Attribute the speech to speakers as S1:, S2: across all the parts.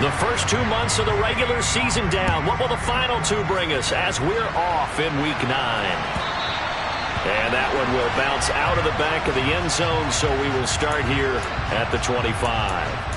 S1: The first 2 months of the regular season down. What will the final two bring us as we're off in Week 9? And that one will bounce out of the back of the end zone, so we will start here at the 25.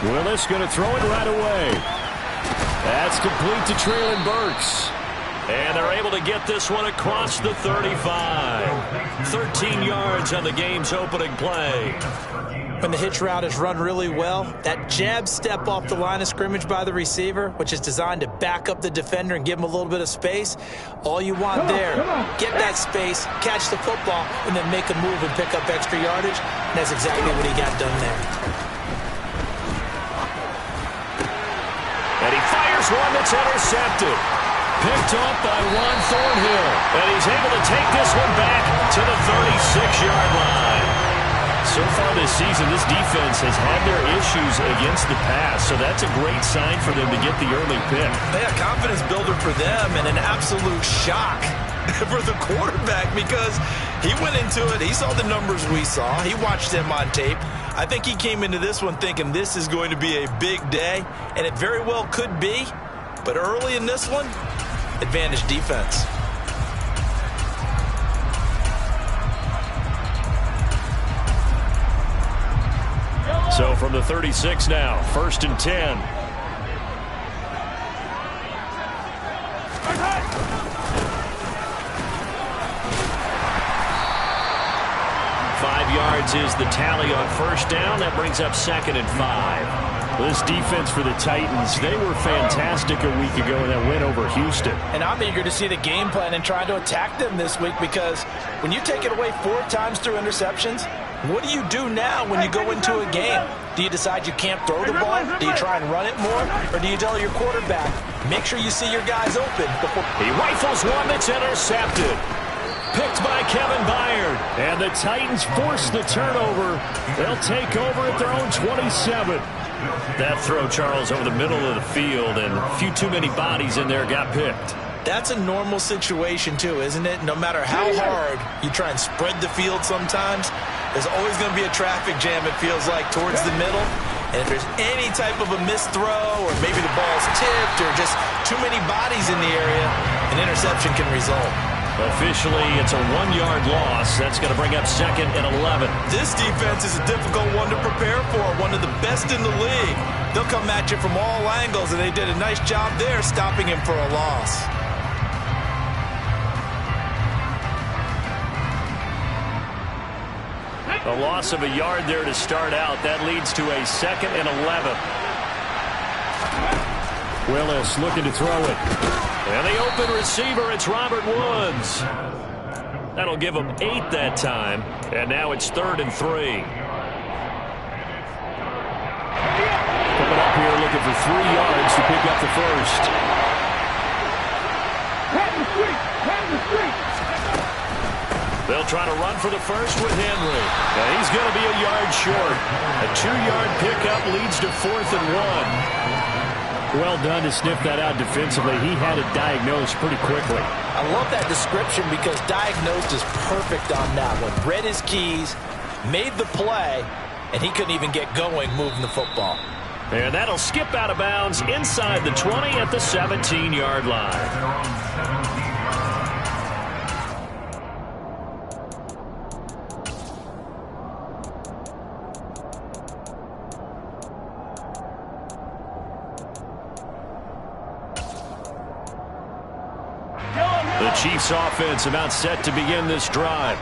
S1: Willis going to throw it right away. That's complete to Treylon Burks. And they're able to get this one across the 35. 13 yards on the game's opening play.
S2: When the hitch route is run really well, that jab step off the line of scrimmage by the receiver, which is designed to back up the defender and give him a little bit of space, all you want there, get that space, catch the football, and then make a move and pick up extra yardage. And that's exactly what he got done there.
S1: And he fires one that's intercepted. Picked off by Juan Thornhill. And he's able to take this one back to the 36-yard line. So far this season, this defense has had their issues against the pass, so that's a great sign for them to get the early pick.
S2: Yeah, confidence builder for them and an absolute shock for the quarterback because he went into it. He saw the numbers we saw. He watched them on tape. I think he came into this one thinking this is going to be a big day, and it very well could be. But early in this one, advantage defense.
S1: So from the 36 now, 1st and 10. 5 yards is the tally on first down. That brings up 2nd and 5. This defense for the Titans, they were fantastic a week ago in that win over Houston.
S2: And I'm eager to see the game plan and try to attack them this week because when you take it away 4 times through interceptions, what do you do now when you go into a game? Do you decide you can't throw the ball? Do you try and run it more? Or do you tell your quarterback, make sure you see your guys open before...
S1: He rifles one that's intercepted. Picked by Kevin Byard. And the Titans force the turnover. They'll take over at their own 27. That throw, Charles, over the middle of the field, and a few too many bodies in there got picked.
S2: That's a normal situation, too, isn't it? No matter how hard you try and spread the field sometimes, there's always going to be a traffic jam, it feels like, towards the middle. And if there's any type of a missed throw or maybe the ball's tipped or just too many bodies in the area, an interception can result.
S1: Officially, it's a 1-yard loss. That's going to bring up 2nd and 11.
S2: This defense is a difficult one to prepare for, one of the best in the league. They'll come at you from all angles, and they did a nice job there stopping him for a loss.
S1: A loss of a yard there to start out. That leads to a 2nd and 11. Willis looking to throw it. And the open receiver, it's Robert Woods. That'll give him 8 that time. And now it's 3rd and 3. Coming up here looking for 3 yards to pick up the first. They'll try to run for the first with Henry. And he's going to be a yard short. A 2-yard pickup leads to 4th and 1. Well done to sniff that out defensively. He had it diagnosed pretty quickly.
S2: I love that description because diagnosed is perfect on that one. Read his keys, made the play, and he couldn't even get going moving the football.
S1: And that'll skip out of bounds inside the 20 at the 17-yard line. The Chiefs offense about set to begin this drive.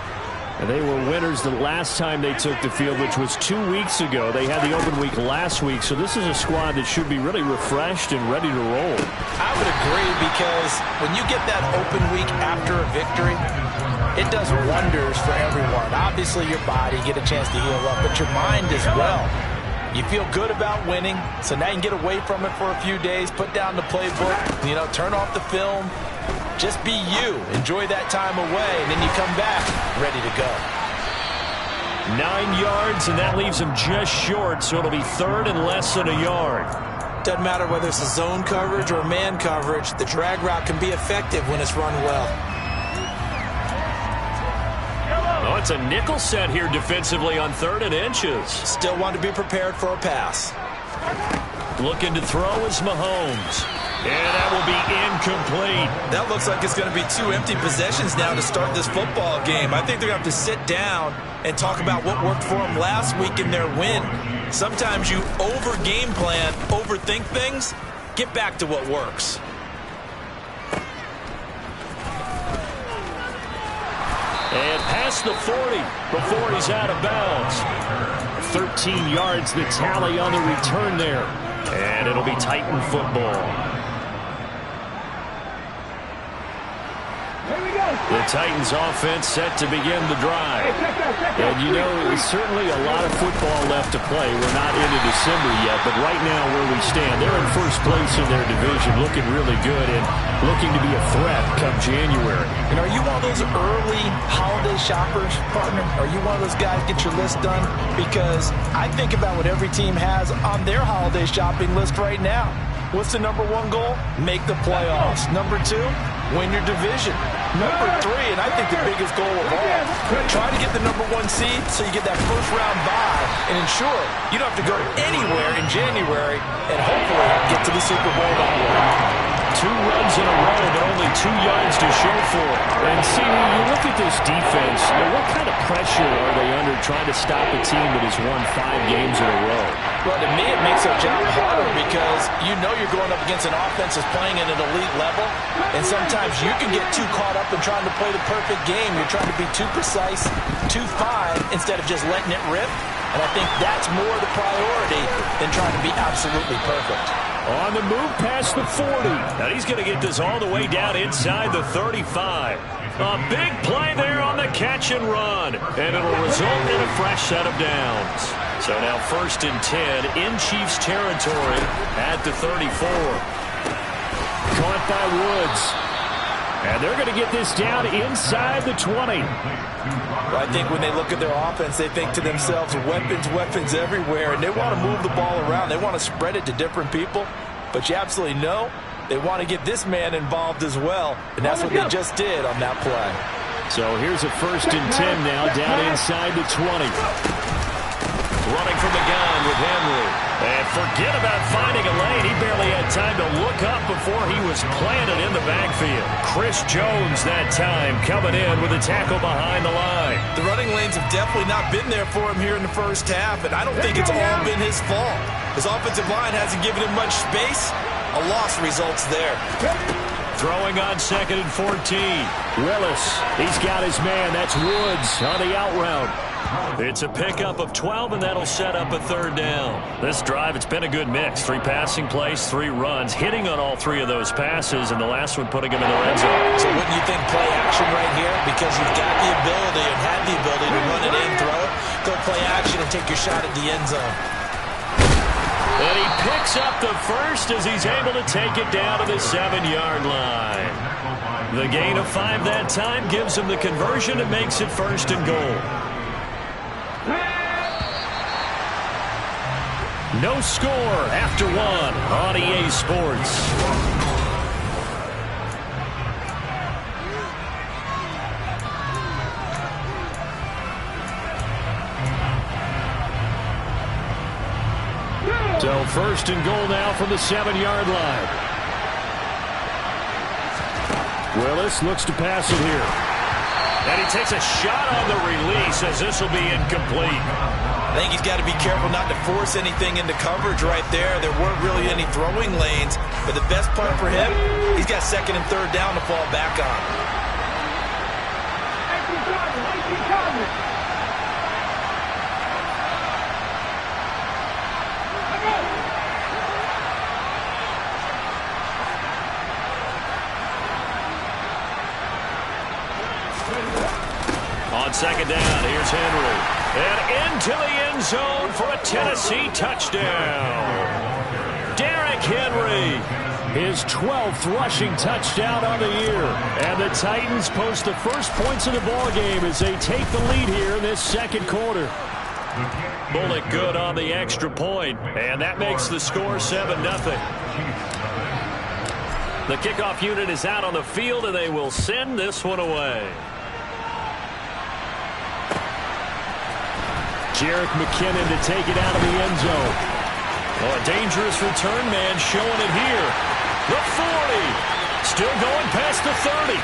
S1: And they were winners the last time they took the field, which was 2 weeks ago. They had the open week last week, so this is a squad that should be really refreshed and ready to roll.
S2: I would agree because when you get that open week after a victory, it does wonders for everyone. Obviously, your body, get a chance to heal up, but your mind as well. You feel good about winning, so now you can get away from it for a few days, put down the playbook, turn off the film, Just be you. Enjoy that time away, and then you come back ready to go.
S1: 9 yards, and that leaves him just short, so it'll be third and less than a yard.
S2: Doesn't matter whether it's a zone coverage or man coverage. The drag route can be effective when it's run well.
S1: Oh, it's a nickel set here defensively on 3rd and inches.
S2: Still want to be prepared for a pass.
S1: Looking to throw is Mahomes. And that will be incomplete.
S2: That looks like it's going to be 2 empty possessions now to start this football game. I think they're going to have to sit down and talk about what worked for them last week in their win. Sometimes you over-game plan, overthink things. Get back to what works.
S1: And past the 40 before he's out of bounds. 13 yards the tally on the return there. And it'll be Titan football. The Titans offense set to begin the drive. And you know, there's certainly a lot of football left to play. We're not into December yet, but right now where we stand, they're in first place in their division, looking really good and looking to be a threat come January.
S2: And are you one of those early holiday shoppers, partner? Are you one of those guys get your list done? Because I think about what every team has on their holiday shopping list right now. What's the number 1 goal? Make the playoffs. Number 2, win your division. Number 3, and I think the biggest goal of all, try to get the number 1 seed so you get that first-round bye and ensure you don't have to go anywhere in January and hopefully get to the Super Bowl that way.
S1: 2 runs in a row, but only 2 yards to show for it. And see, when you look at this defense, you know, what kind of pressure are they under trying to stop a team that has won 5 games in a row?
S2: Well, to me, it makes their job harder because you know you're going up against an offense that's playing at an elite level, and sometimes you can get too caught up in trying to play the perfect game. You're trying to be too precise, too fine, instead of just letting it rip. And I think that's more the priority than trying to be absolutely perfect.
S1: On the move past the 40. Now he's going to get this all the way down inside the 35. A big play there on the catch and run. And it'll result in a fresh set of downs. So now 1st and 10 in Chiefs territory at the 34. Caught by Woods. And they're going to get this down inside the 20.
S2: Well, I think when they look at their offense, they think to themselves, weapons everywhere, and they want to move the ball around. They want to spread it to different people, but you absolutely know they want to get this man involved as well, and that's what they just did on that play.
S1: So here's a 1st and 10 now, down inside the 20. Running from the gun with Henry. And forget about finding a lane. He barely had time to look up before he was planted in the backfield. Chris Jones that time coming in with a tackle behind the line.
S2: The running lanes have definitely not been there for him here in the first half, and I don't think it's all been his fault. His offensive line hasn't given him much space. A loss results there.
S1: Throwing on 2nd and 14. Willis, he's got his man. That's Woods on the out route. It's a pickup of 12, and that'll set up a 3rd down. This drive, it's been a good mix. 3 passing plays, 3 runs, hitting on all 3 of those passes, and the last one putting him in the red zone.
S2: So wouldn't you think play action right here? Because you've got the ability and had the ability to run it in, throw it, go play action and take your shot at the end zone.
S1: And he picks up the first as he's able to take it down to the 7-yard line. The gain of 5 that time gives him the conversion and makes it 1st and goal. No score after 1 on EA Sports. So 1st and goal now from the 7-yard line. Willis looks to pass it here. And he takes a shot on the release as this will be incomplete.
S2: I think he's got to be careful not to force anything into coverage right there. There weren't really any throwing lanes, but the best part for him, he's got 2nd and 3rd down to fall back on.
S1: On 2nd down, here's Henry. And into the end zone for a Tennessee touchdown. Derrick Henry. his 12th rushing touchdown on the year. And the Titans post the first points of the ball game as they take the lead here in this second quarter. Bullock good on the extra point, and that makes the score 7-0. The kickoff unit is out on the field, and they will send this one away. Jerick McKinnon to take it out of the end zone. Oh, a dangerous return man showing it here. The 40. Still going past the 30.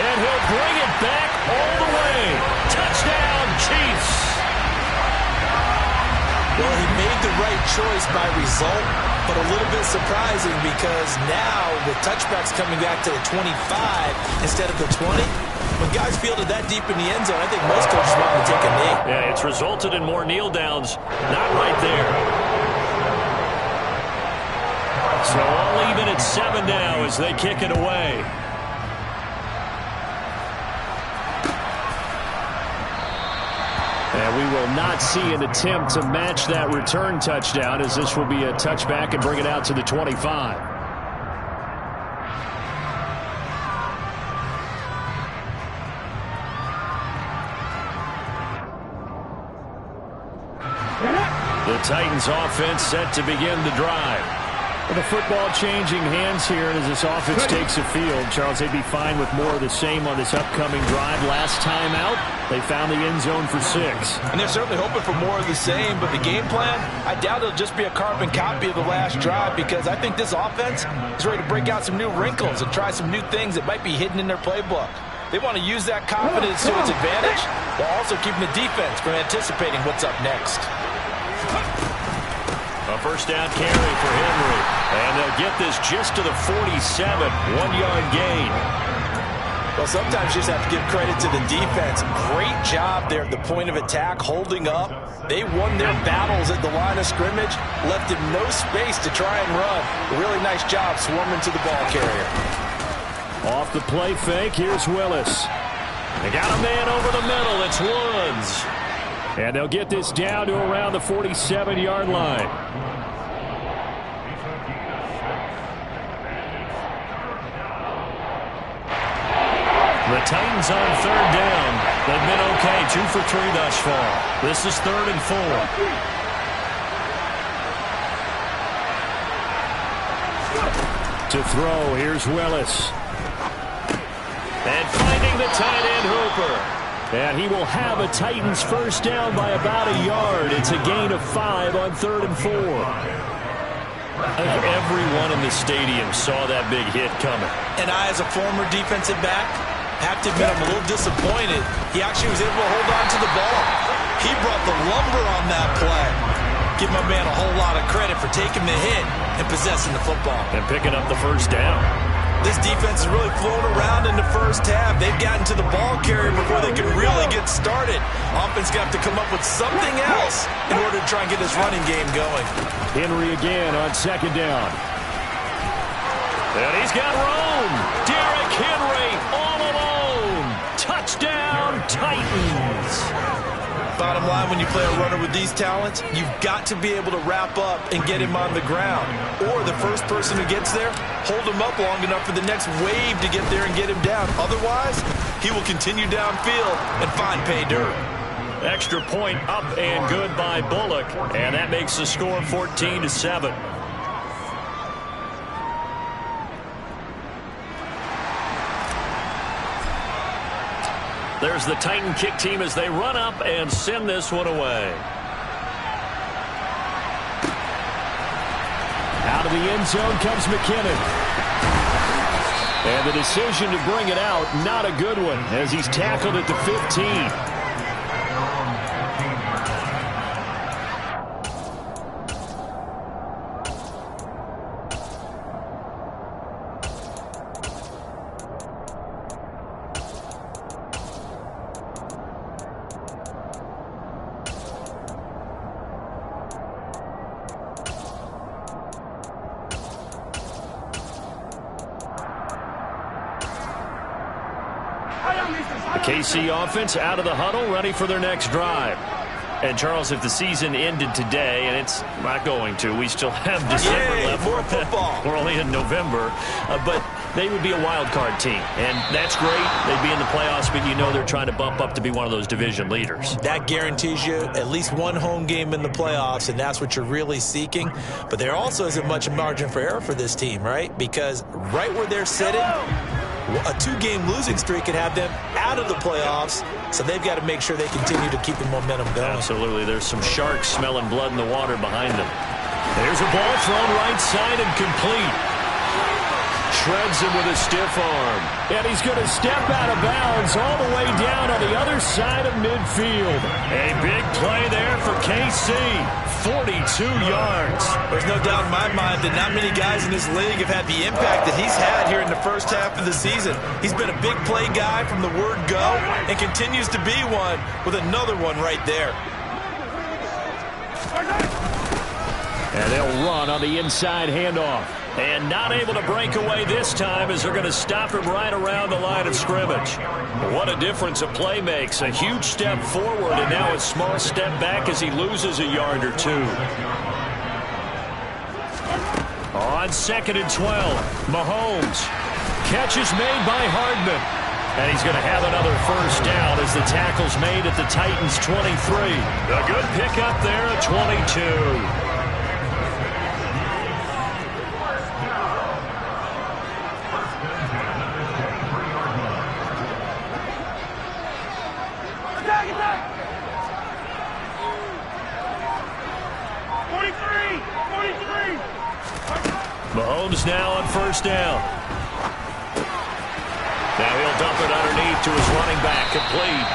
S1: And he'll bring it back all the way. Touchdown, Chiefs.
S2: Well, he made the right choice by result, but a little bit surprising because now with touchbacks coming back to the 25 instead of the 20, when guys fielded that deep in the end zone, I think most coaches want to take a knee.
S1: Yeah, it's resulted in more kneel downs. Not right there. So all even at 7 now as they kick it away. And we will not see an attempt to match that return touchdown, as this will be a touchback and bring it out to the 25. The Titans offense set to begin the drive. Well, the football changing hands here, and as this offense takes the field, Charles, they'd be fine with more of the same on this upcoming drive. Last time out, they found the end zone for 6.
S2: And they're certainly hoping for more of the same, but the game plan, I doubt it'll just be a carbon copy of the last drive, because I think this offense is ready to break out some new wrinkles and try some new things that might be hidden in their playbook. They want to use that confidence to its advantage, while also keeping the defense from anticipating what's up next.
S1: A first down carry for Henry. And they'll get this just to the 47. 1-yard gain.
S2: Well, sometimes you just have to give credit to the defense. Great job there at the point of attack, holding up. They won their battles at the line of scrimmage, left him no space to try and run. A really nice job swarming to the ball carrier.
S1: Off the play fake, here's Willis. They got a man over the middle. It's Woods. And they'll get this down to around the 47-yard line. The Titans on third down. They've been okay, 2 for 3 thus far. This is 3rd and 4. To throw, here's Willis. And finding the tight end Hooper. And he will have a Titans first down by about a yard. It's a gain of 5 on 3rd and 4. Everyone in the stadium saw that big hit coming.
S2: And I, as a former defensive back, have to admit I'm a little disappointed. He actually was able to hold on to the ball. He brought the lumber on that play. Give my man a whole lot of credit for taking the hit and possessing the football.
S1: And picking up the first down.
S2: This defense is really flown around in the first half. They've gotten to the ball carrier before they can really get started. Offense going to have to come up with something else in order to try and get this running game going.
S1: Henry again on second down. And he's got room. Derrick Henry all alone. Touchdown, Titans.
S2: Bottom line, when you play a runner with these talents, you've got to be able to wrap up and get him on the ground. Or the first person who gets there, hold him up long enough for the next wave to get there and get him down. Otherwise, he will continue downfield and find pay dirt.
S1: Extra point up and good by Bullock. And that makes the score 14-7. There's the Titan kick team as they run up and send this one away. Out of the end zone comes McKinnon. And the decision to bring it out, not a good one, as he's tackled at the 15. The KC offense out of the huddle, ready for their next drive. And, Charles, if the season ended today, and it's not going to, we still have December left.
S2: More football.
S1: We're only in November. But they would be a wild card team. And that's great. They'd be in the playoffs, but you know they're trying to bump up to be one of those division leaders.
S2: That guarantees you at least one home game in the playoffs, and that's what you're really seeking. But there also isn't much margin for error for this team, right? Because right where they're sitting, a two-game losing streak could have them out of the playoffs, so they've got to make sure they continue to keep the momentum going.
S1: Absolutely. There's some sharks smelling blood in the water behind them. There's a ball thrown right side and complete. Shreds him with a stiff arm. And he's going to step out of bounds all the way down on the other side of midfield. A big play there for KC. 42 yards.
S2: There's no doubt in my mind that not many guys in this league have had the impact that he's had here in the first half of the season. He's been a big play guy from the word go and continues to be one with another one right there.
S1: And they'll run on the inside handoff. And not able to break away this time as they're going to stop him right around the line of scrimmage. What a difference a play makes. A huge step forward and now a small step back as he loses a yard or two. On 2nd and 12, Mahomes. Catch is made by Hardman. And he's going to have another first down as the tackle's made at the Titans' 23. A good pickup there at 22. Mahomes now on first down. Now he'll dump it underneath to his running back, complete.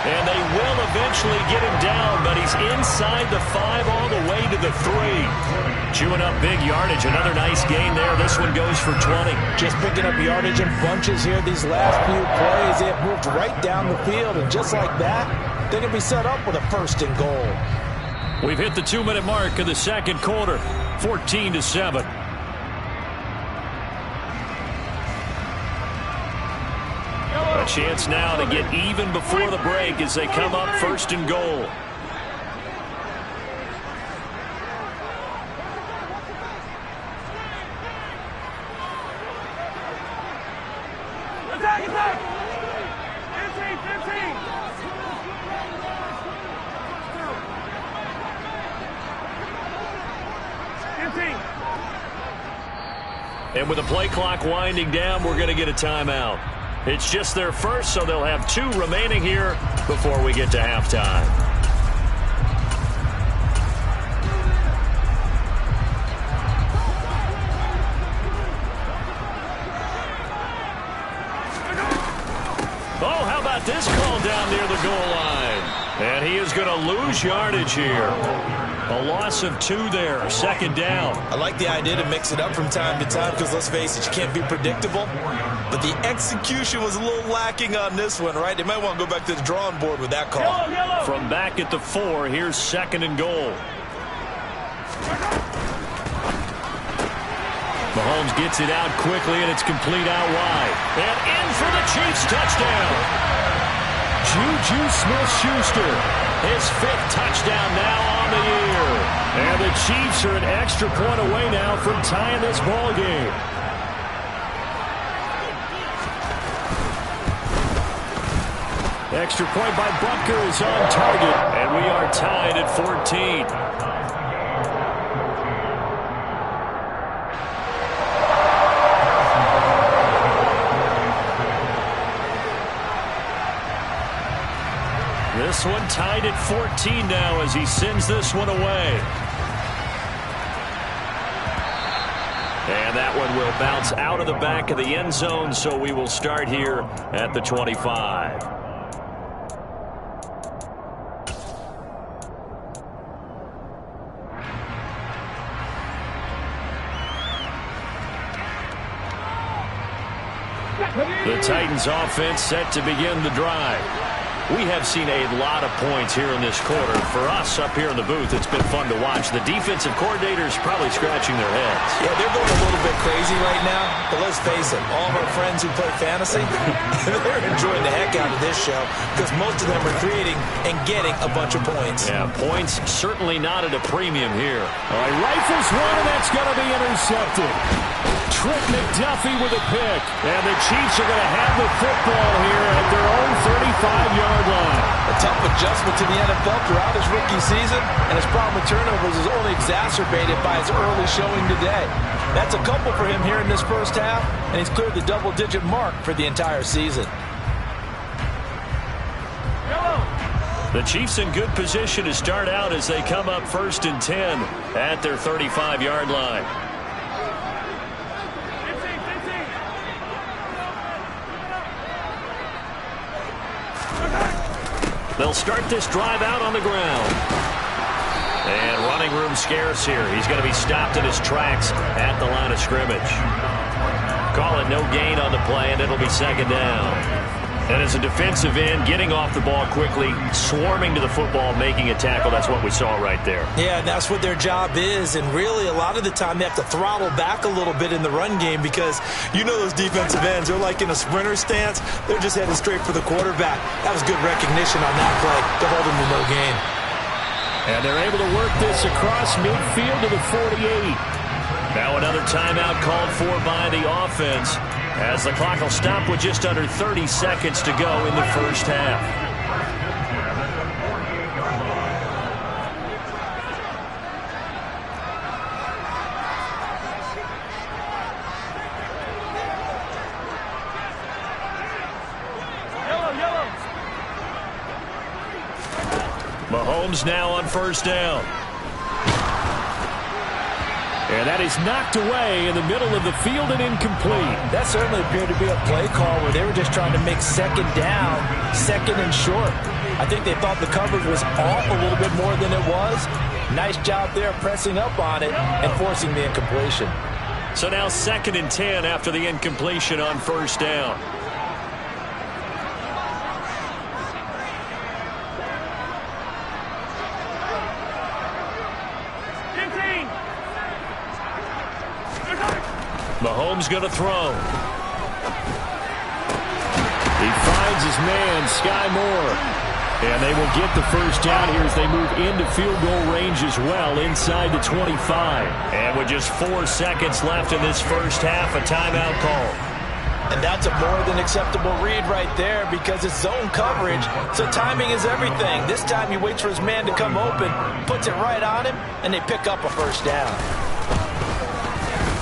S1: And they will eventually get him down, but he's inside the 5 all the way to the 3. Chewing up big yardage. Another nice gain there. This one goes for 20.
S3: Just picking up yardage in bunches here these last few plays. They have moved right down the field, and just like that, they're going to be set up with a 1st and goal.
S1: We've hit the 2-minute mark of the second quarter. 14-7. A chance now to get even before the break as they come up 1st and goal.
S4: Attack! 15!
S1: And with the play clock winding down, we're going to get a timeout. It's just their first, so they'll have 2 remaining here before we get to halftime. Oh, how about this call down near the goal line? And he is going to lose yardage here. A loss of 2 there, 2nd down.
S2: I like the idea to mix it up from time to time because, let's face it, you can't be predictable. But the execution was a little lacking on this one, right? They might want to go back to the drawing board with that call.
S1: From back at the 4, here's 2nd and goal. Mahomes gets it out quickly, and it's complete out wide. And in for the Chiefs touchdown. Juju Smith-Schuster, his 5th touchdown now on the year. And the Chiefs are an extra point away now from tying this ball game. Extra point by Butker is on target, and we are tied at 14. This one tied at 14 now as he sends this one away. And that one will bounce out of the back of the end zone, so we will start here at the 25. The Titans offense set to begin the drive. We have seen a lot of points here in this quarter. For us up here in the booth, it's been fun to watch. The defensive coordinators probably scratching their heads.
S2: Yeah, they're going a little bit crazy right now, but let's face it, all of our friends who play fantasy, they're enjoying the heck out of this show because most of them are creating and getting a bunch of points.
S1: Yeah, points certainly not at a premium here.
S4: All right, rifles one, and that's going to be intercepted. Trent McDuffie with a pick.
S1: And the Chiefs are going to have the football here at their own 35-yard line.
S3: A tough adjustment to the NFL throughout his rookie season, and his problem with turnovers is only exacerbated by his early showing today. That's a couple for him here in this first half, and he's cleared the double-digit mark for the entire season.
S1: The Chiefs in good position to start out as they come up 1st and 10 at their 35-yard line. They'll start this drive out on the ground. And running room scarce here. He's going to be stopped in his tracks at the line of scrimmage. Call it no gain on the play, and it'll be 2nd down. And as a defensive end, getting off the ball quickly, swarming to the football, making a tackle, that's what we saw right there.
S3: Yeah, and that's what their job is, and really a lot of the time they have to throttle back a little bit in the run game because you know those defensive ends, they're like in a sprinter stance, they're just heading straight for the quarterback. That was good recognition on that play to hold them to no gain.
S4: And they're able to work this across midfield to the 48.
S1: Now another timeout called for by the offense, as the clock will stop with just under 30 seconds to go in the first half. Mahomes now on 1st down.
S4: And that is knocked away in the middle of the field and incomplete.
S3: That certainly appeared to be a play call where they were just trying to make 2nd down, 2nd and short. I think they thought the coverage was off a little bit more than it was. Nice job there pressing up on it and forcing the incompletion.
S1: So now 2nd and 10 after the incompletion on 1st down. Mahomes going to throw.
S4: He finds his man, Sky Moore. And they will get the first down here as they move into field goal range as well, inside the 25.
S1: And with just 4 seconds left in this first half, a timeout call.
S3: And that's a more than acceptable read right there because it's zone coverage, so timing is everything. This time he waits for his man to come open, puts it right on him, and they pick up a first down.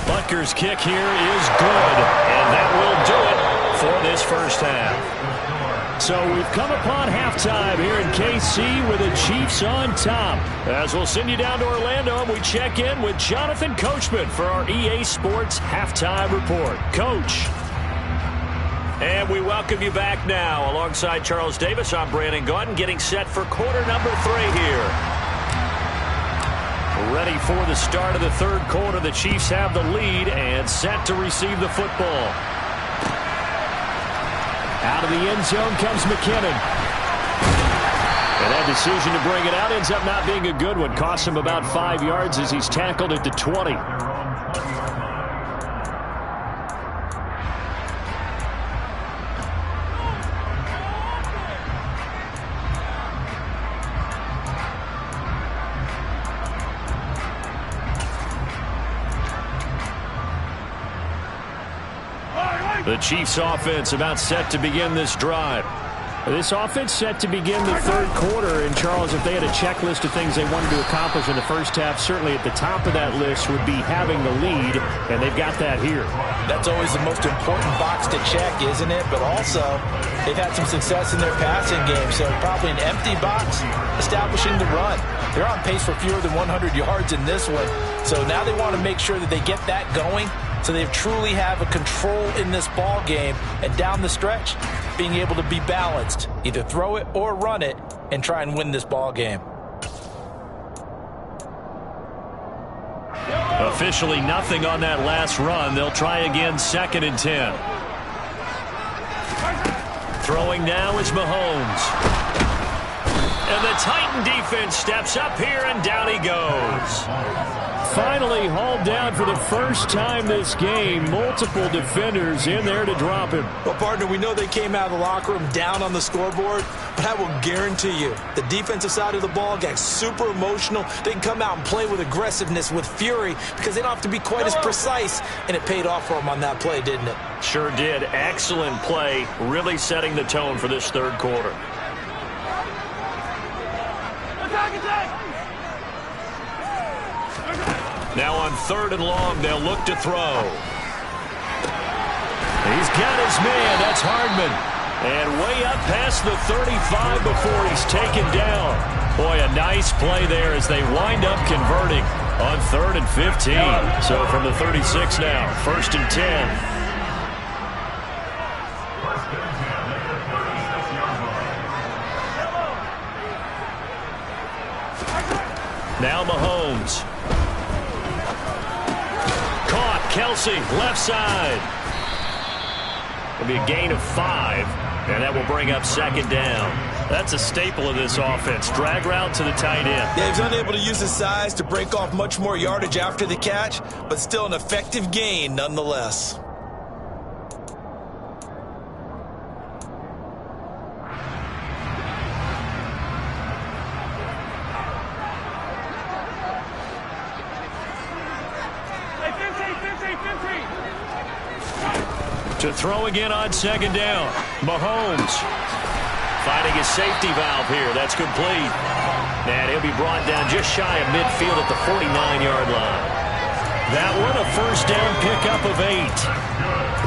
S1: Butker's kick here is good, and that will do it for this first half.
S4: So we've come upon halftime here in KC with the Chiefs on top.
S1: As we'll send you down to Orlando, and we check in with Jonathan Coachman for our EA Sports Halftime Report. Coach. And we welcome you back now. Alongside Charles Davis, I'm Brandon Gaudin, getting set for quarter number 3 here. Ready for the start of the 3rd quarter. The Chiefs have the lead and set to receive the football.
S4: Out of the end zone comes McKinnon.
S1: And that decision to bring it out ends up not being a good one. Costs him about 5 yards as he's tackled at the 20. The Chiefs offense about set to begin this drive.
S4: This offense set to begin the 3rd quarter. And, Charles, if they had a checklist of things they wanted to accomplish in the first half, certainly at the top of that list would be having the lead, and they've got that here.
S3: That's always the most important box to check, isn't it? But also, they've had some success in their passing game, so probably an empty box establishing the run. They're on pace for fewer than 100 yards in this one, so now they want to make sure that they get that going so they truly have a control in this ball game, and down the stretch, being able to be balanced, either throw it or run it, and try and win this ball game.
S1: Officially nothing on that last run. They'll try again, 2nd and 10. Throwing now is Mahomes. And the Titan defense steps up here, and down he goes.
S4: Finally hauled down for the first time this game. Multiple defenders in there to drop him.
S3: Well, partner, we know they came out of the locker room down on the scoreboard, but I will guarantee you the defensive side of the ball got super emotional. They can come out and play with aggressiveness, with fury, because they don't have to be quite as precise, and it paid off for them on that play, didn't it?
S1: Sure did. Excellent play, really setting the tone for this third quarter. Now on 3rd and long, they'll look to throw. He's got his man. That's Hardman. And way up past the 35 before he's taken down. Boy, a nice play there as they wind up converting on 3rd and 15. So from the 36 now, 1st and 10. Now Mahomes. Caught. Kelsey, left side. It'll be a gain of 5, and that will bring up 2nd down. That's a staple of this offense. Drag route to the tight end.
S3: Yeah, he's unable to use his size to break off much more yardage after the catch, but still an effective gain nonetheless.
S1: To throw again on 2nd down. Mahomes finding his safety valve here. That's complete. And he'll be brought down just shy of midfield at the 49-yard line. That one, a 1st down pickup of 8.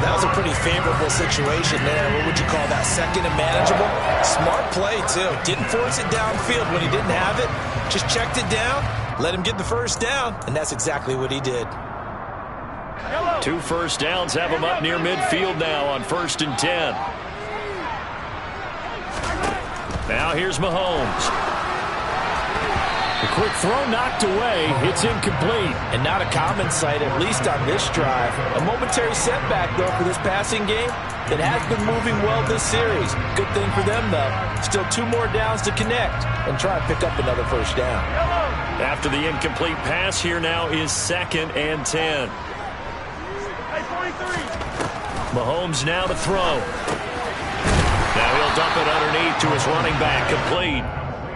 S3: That was a pretty favorable situation there. What would you call that? 2nd and manageable? Smart play, too. Didn't force it downfield when he didn't have it. Just checked it down, let him get the 1st down, and that's exactly what he did.
S1: 2 first downs have him up near midfield now on 1st and 10. Now here's Mahomes.
S4: The quick throw knocked away. It's incomplete.
S3: And not a common sight, at least on this drive. A momentary setback, though, for this passing game that has been moving well this series. Good thing for them, though. Still 2 more downs to connect and try and pick up another 1st down.
S1: After the incomplete pass, here now is 2nd and 10. Mahomes now to throw. Now he'll dump it underneath to his running back, complete.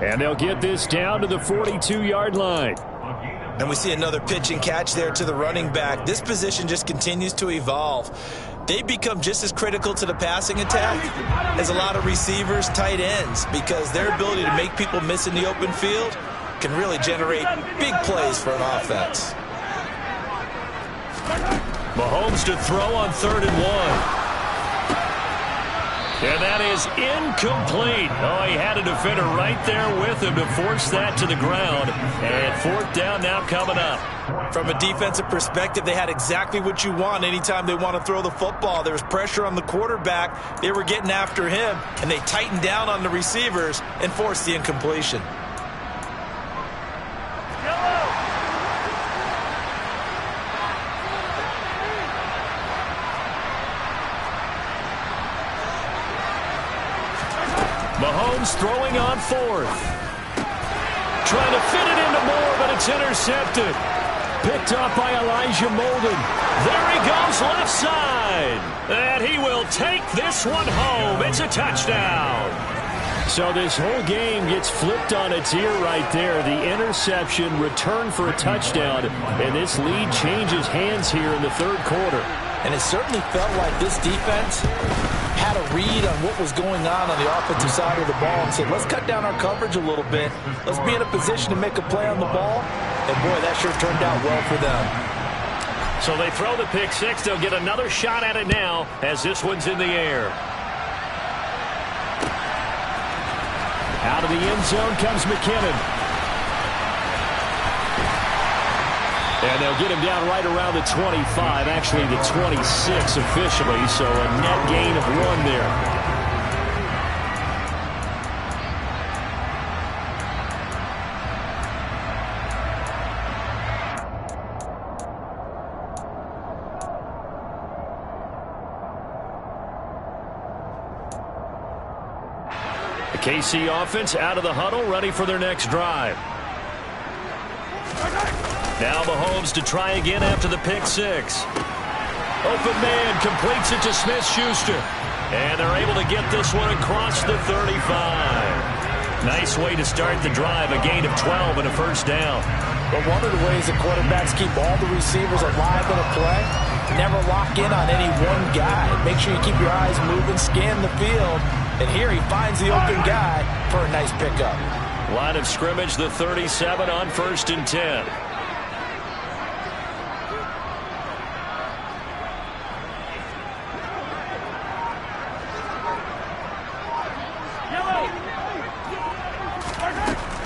S4: And they'll get this down to the 42-yard line.
S3: And we see another pitch and catch there to the running back. This position just continues to evolve. They become just as critical to the passing attack as a lot of receivers, tight ends, because their ability to make people miss in the open field can really generate big plays for an offense.
S1: Mahomes to throw on 3rd and 1. And that is incomplete. Oh, he had a defender right there with him to force that to the ground. And 4th down now coming up.
S3: From a defensive perspective, they had exactly what you want anytime they want to throw the football. There was pressure on the quarterback. They were getting after him, and they tightened down on the receivers and forced the incompletion.
S1: Mahomes throwing on 4th. Trying to fit it into Moore, but it's intercepted. Picked up by Elijah Molden. There he goes left side. And he will take this one home. It's a touchdown.
S4: So this whole game gets flipped on its ear right there. The interception, return for a touchdown, and this lead changes hands here in the 3rd quarter.
S3: And it certainly felt like this defense had a read on what was going on the offensive side of the ball and said, let's cut down our coverage a little bit. Let's be in a position to make a play on the ball. And, boy, that sure turned out well for them.
S1: So they throw the pick 6. They'll get another shot at it now as this one's in the air.
S4: Out of the end zone comes McKinnon. And they'll get him down right around the 25, actually the 26 officially, so a net gain of 1 there.
S1: KC offense out of the huddle, ready for their next drive. Now Mahomes to try again after the pick six. Open man completes it to Smith-Schuster. And they're able to get this one across the 35. Nice way to start the drive, a gain of 12 and a first down.
S3: But one of the ways that quarterbacks keep all the receivers alive in a play, never lock in on any one guy. Make sure you keep your eyes moving, scan the field. And here he finds the open guy for a nice pickup.
S1: Line of scrimmage, the 37 on 1st and 10.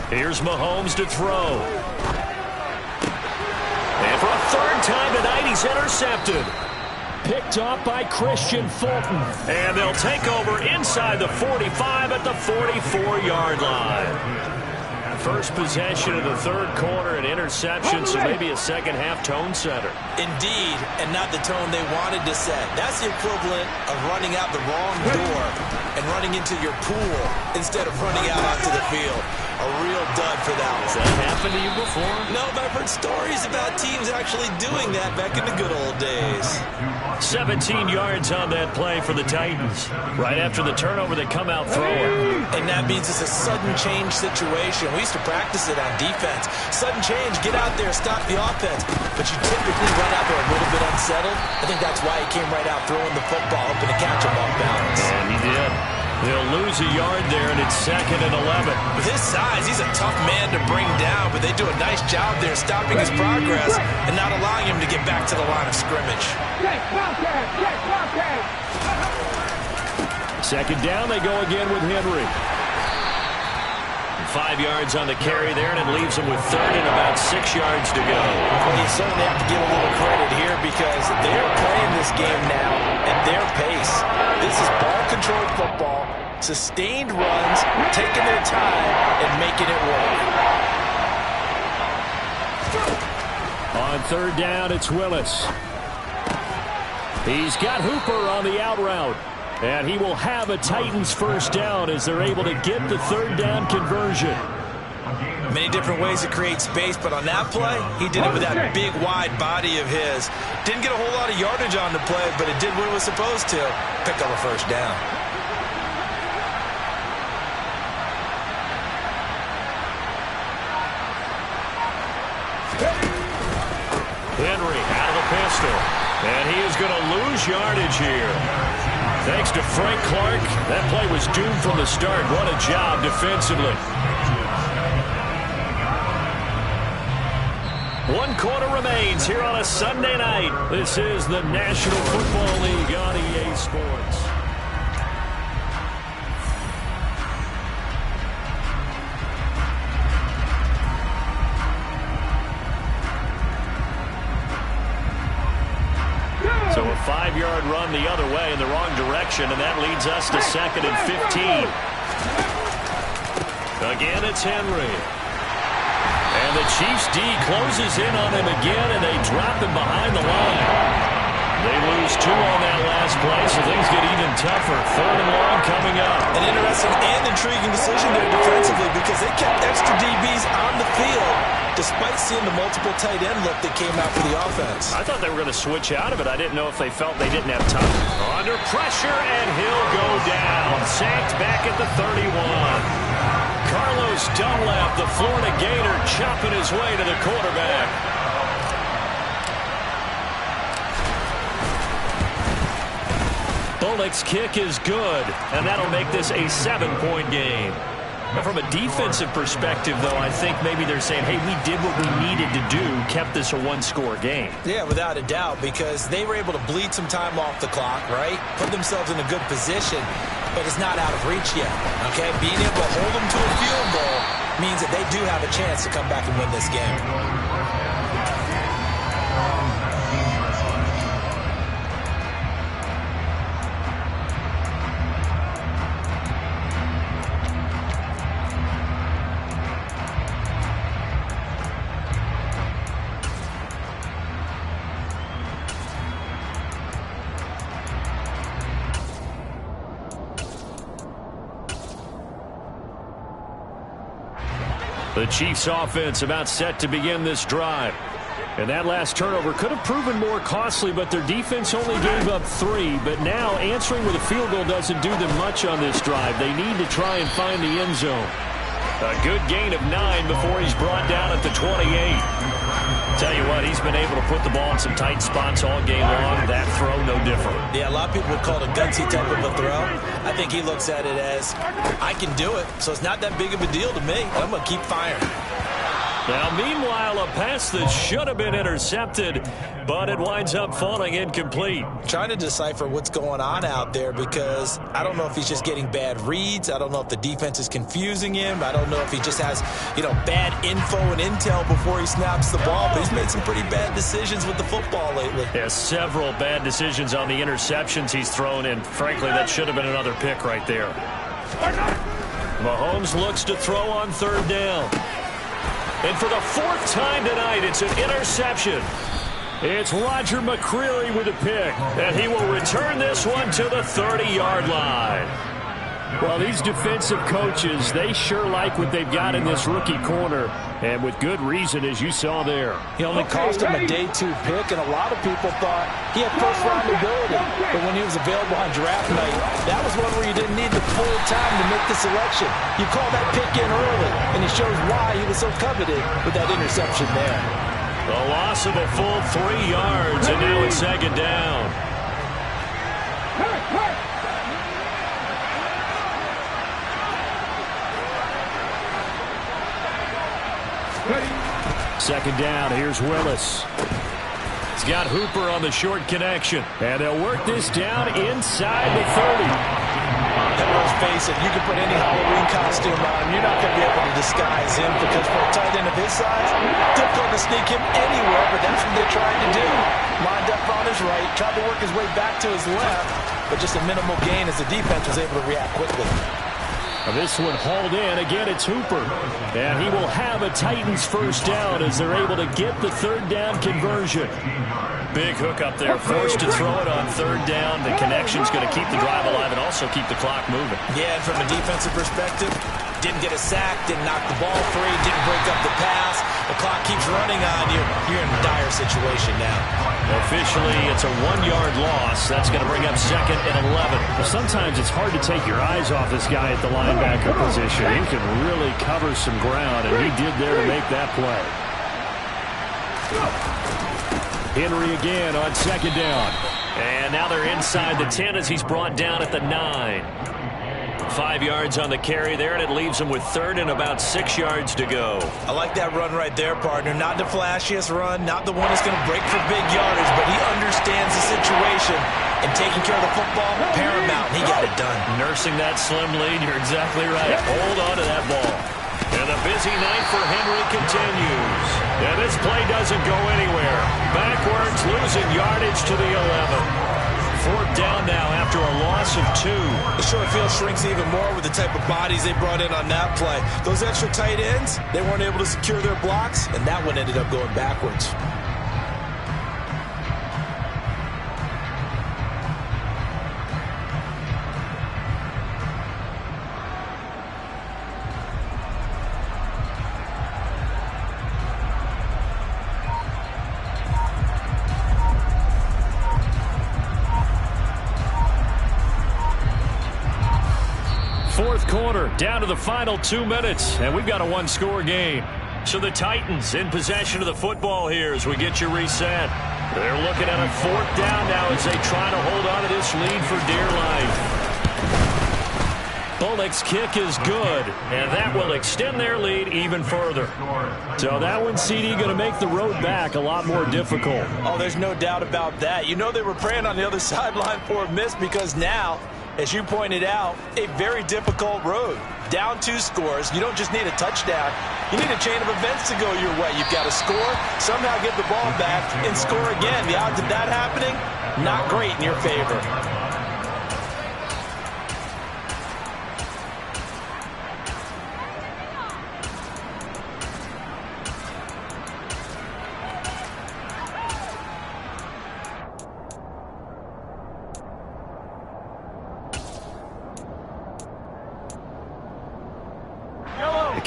S1: Here's Mahomes to throw. And for a third time tonight, he's intercepted. Picked off by Christian Fulton. And they'll take over inside the 45 at the 44-yard line. First possession of the third quarter, an interception, so maybe a second-half tone setter.
S2: Indeed, and not the tone they wanted to set. That's the equivalent of running out the wrong door and running into your pool instead of running out onto the field. A real dud for that one.
S1: Has that happened to you before?
S2: No, but I've heard stories about teams actually doing that back in the good old days.
S1: 17 yards on that play for the Titans. Right after the turnover, they come out throwing.
S2: And that means it's a sudden change situation. We used to practice it on defense. Sudden change, get out there, stop the offense. But you typically run out there a little bit unsettled. I think that's why he came right out throwing the football, hoping to catch him off balance.
S1: And he did. They'll lose a yard there, and it's 2nd and 11.
S2: With his size, he's a tough man to bring down, but they do a nice job there stopping his progress and not allowing him to get back to the line of scrimmage.
S1: Second down, they go again with Henry. 5 yards on the carry there, and it leaves them with 3rd and about 6 yards to go.
S3: Well, you certainly have to give a little credit here because they're playing this game now at their pace. This is ball-controlled football, sustained runs, taking their time, and making it work.
S4: On 3rd down, it's Willis. He's got Hooper on the out route. And he will have a Titans first down as they're able to get the 3rd down conversion.
S2: Many different ways to create space, but on that play, he did it with that big, wide body of his. Didn't get a whole lot of yardage on the play, but it did what it was supposed to. Pick up a first down.
S1: Henry out of the pistol. And he is going to lose yardage here. Thanks to Frank Clark, that play was doomed from the start. What a job defensively. 1 quarter remains here on a Sunday night. This is the National Football League on EA Sports. So a 5-yard run the other way in the wrong direction, and that leads us to 2nd and 15. Again, it's Henry. And the Chiefs D closes in on him again, and they drop him behind the line. They lose 2 on that last play, so things get even tougher. 3rd and long coming up.
S2: An interesting and intriguing decision there defensively because they kept extra DBs on the field despite seeing the multiple tight end look that came out for the offense.
S1: I thought they were going to switch out of it. I didn't know if they felt they didn't have time. Under pressure, and he'll go down. Sacked back at the 31. Carlos Dunlap, the Florida Gator, chopping his way to the quarterback. Bullock's kick is good, and that'll make this a 7-point game. Now, from a defensive perspective, though, I think maybe they're saying, hey, we did what we needed to do, kept this a 1-score game.
S2: Yeah, without a doubt, because they were able to bleed some time off the clock, right? Put themselves in a good position, but it's not out of reach yet, okay? Being able to hold them to a field goal means that they do have a chance to come back and win this game.
S4: The Chiefs offense about set to begin this drive. And that last turnover could have proven more costly, but their defense only gave up 3. But now answering with a field goal doesn't do them much on this drive. They need to try and find the end zone. A good gain of 9 before he's brought down at the 28. Tell you what, he's been able to put the ball in some tight spots all game long. That throw, no different.
S3: Yeah, a lot of people would call it a gutsy type of a throw. I think he looks at it as, I can do it, so it's not that big of a deal to me. I'm going to keep firing.
S4: Now, meanwhile, a pass that should have been intercepted, but it winds up falling incomplete.
S3: Trying to decipher what's going on out there because I don't know if he's just getting bad reads. I don't know if the defense is confusing him. I don't know if he just has, bad info and intel before he snaps the ball. But he's made some pretty bad decisions with the football lately.
S4: Yeah, several bad decisions on the interceptions he's thrown, and frankly, that should have been another pick right there. Mahomes looks to throw on 3rd down. And for the 4th time tonight, it's an interception. It's Roger McCreary with a pick, and he will return this one to the 30-yard line. Well, these defensive coaches, they sure like what they've got in this rookie corner, and with good reason, as you saw there.
S3: He only cost him a day 2 pick, and a lot of people thought he had first-round ability. But when he was available on draft night, that was one where you didn't need the full time to make the selection. You call that pick in early, and it shows why he was so coveted with that interception there.
S4: The loss of a full 3 yards, and now it's 2nd down. Second down, here's Willis. He's got Hooper on the short connection. And they'll work this down inside the 30.
S3: And let's face it, you can put any Halloween costume on, you're not going to be able to disguise him because for a tight end of his size, difficult to sneak him anywhere, but that's what they're trying to do. Lined up on his right, tried to work his way back to his left, but just a minimal gain as the defense was able to react quickly.
S4: This one hauled in. Again, it's Hooper. And he will have a Titans first down as they're able to get the 3rd down conversion. Big hook up there. Forced to throw it on 3rd down. The connection's going to keep the drive alive and also keep the clock moving.
S3: Yeah, and from a defensive perspective, didn't get a sack, didn't knock the ball free, didn't break up the pass. The clock keeps running on you. You're in a dire situation now.
S4: Officially, it's a 1-yard loss. That's going to bring up 2nd and 11. Well, sometimes it's hard to take your eyes off this guy at the linebacker position. He can really cover some ground, and he did there to make that play. Henry again on 2nd down. And now they're inside the 10 as he's brought down at the 9. 5 yards on the carry there, and it leaves him with 3rd and about 6 yards to go.
S3: I like that run right there, partner. Not the flashiest run, not the one that's going to break for big yardage, but he understands the situation, and taking care of the football, paramount, and he got it done.
S4: Nursing that slim lead, you're exactly right. Hold on to that ball. And the busy night for Henry continues. And this play doesn't go anywhere. Backwards, losing yardage to the 11. 4th down now after a loss of 2.
S3: The short field shrinks even more with the type of bodies they brought in on that play. Those extra tight ends, they weren't able to secure their blocks, and that one ended up going backwards.
S4: Quarter, down to the final 2 minutes, and we've got a 1-score game. So the Titans in possession of the football here as we get you reset. They're looking at a 4th down now as they try to hold on to this lead for dear life. Bullock's kick is good, and that will extend their lead even further. So that one, CD, going to make the road back a lot more difficult.
S3: Oh, there's no doubt about that. You know they were praying on the other sideline for a miss because now, as you pointed out, a very difficult road. Down 2 scores. You don't just need a touchdown. You need a chain of events to go your way. You've got to score, somehow get the ball back, and score again. The odds of that happening, not great in your favor.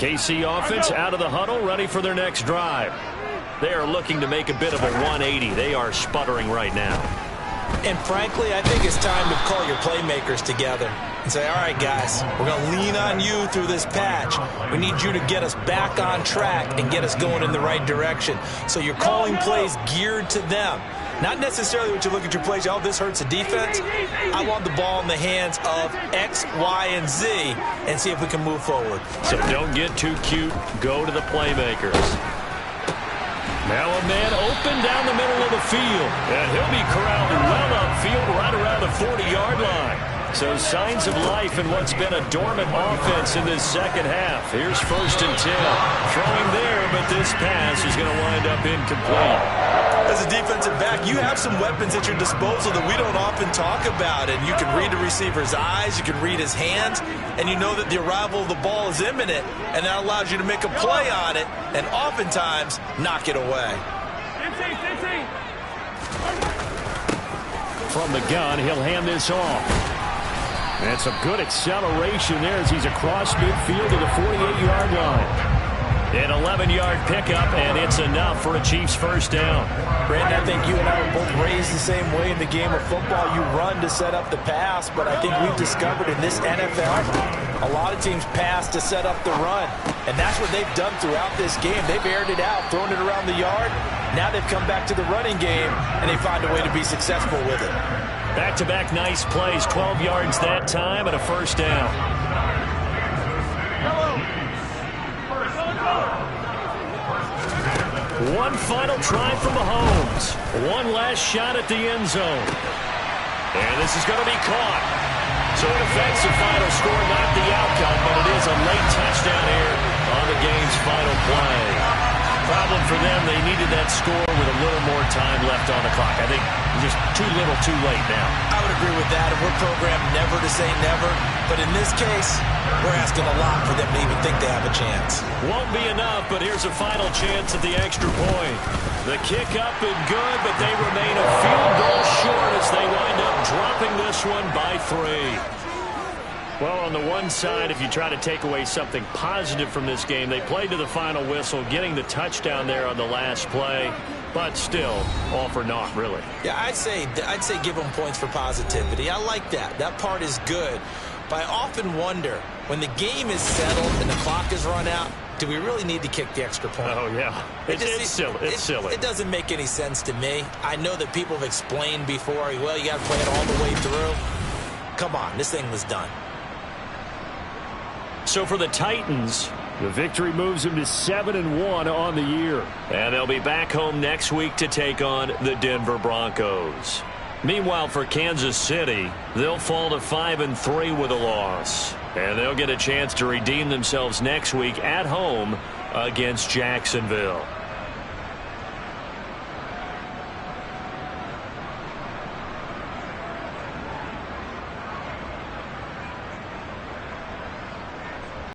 S4: KC offense out of the huddle, ready for their next drive. They are looking to make a bit of a 180. They are sputtering right now.
S3: And frankly, I think it's time to call your playmakers together and say, all right, guys, we're going to lean on you through this patch. We need you to get us back on track and get us going in the right direction. So you're calling plays geared to them. Not necessarily what you look at your plays, oh, this hurts the defense. I want the ball in the hands of X, Y, and Z and see if we can move forward.
S4: So don't get too cute. Go to the playmakers. Now a man open down the middle of the field. And he'll be corralled well upfield right around the 40-yard line. So signs of life in what's been a dormant offense in this second half. Here's 1st and 10. Throwing there, but this pass is going to wind up incomplete.
S3: As a defensive back, you have some weapons at your disposal that we don't often talk about. And you can read the receiver's eyes, you can read his hands, and you know that the arrival of the ball is imminent, and that allows you to make a play on it and oftentimes knock it away.
S4: From the gun, he'll hand this off. And some good acceleration there as he's across midfield to the 48-yard line. An 11-yard pickup, and it's enough for a Chiefs first down.
S3: Brandon, I think you and I were both raised the same way in the game of football. You run to set up the pass, but I think we've discovered in this NFL, a lot of teams pass to set up the run. And that's what they've done throughout this game. They've aired it out, thrown it around the yard. Now they've come back to the running game, and they find a way to be successful with it.
S4: Back-to-back nice plays, 12 yards that time, and a first down. One final try from Mahomes. One last shot at the end zone. And this is going to be caught. So it affects the final score, not the outcome, but it is a late touchdown here on the game's final play. Problem for them, they needed that score with a little more time left on the clock. I think just too little too late now.
S3: I would agree with that, and we're programmed never to say never. But in this case, we're asking a lot for them to even think they have a chance.
S4: Won't be enough, but here's a final chance at the extra point. The kick up and good, but they remain a field goal short as they wind up dropping this one by 3. Well, on the one side, if you try to take away something positive from this game, they played to the final whistle, getting the touchdown there on the last play, but still, all for naught, really.
S3: Yeah, I'd say give them points for positivity. I like that. That part is good. But I often wonder, when the game is settled and the clock is run out, do we really need to kick the extra point?
S4: Oh, yeah. It's silly. It's silly.
S3: It doesn't make any sense to me. I know that people have explained before, well, you got to play it all the way through. Come on, this thing was done.
S4: So for the Titans, the victory moves them to 7-1 on the year. And they'll be back home next week to take on the Denver Broncos. Meanwhile, for Kansas City, they'll fall to 5-3 with a loss. And they'll get a chance to redeem themselves next week at home against Jacksonville.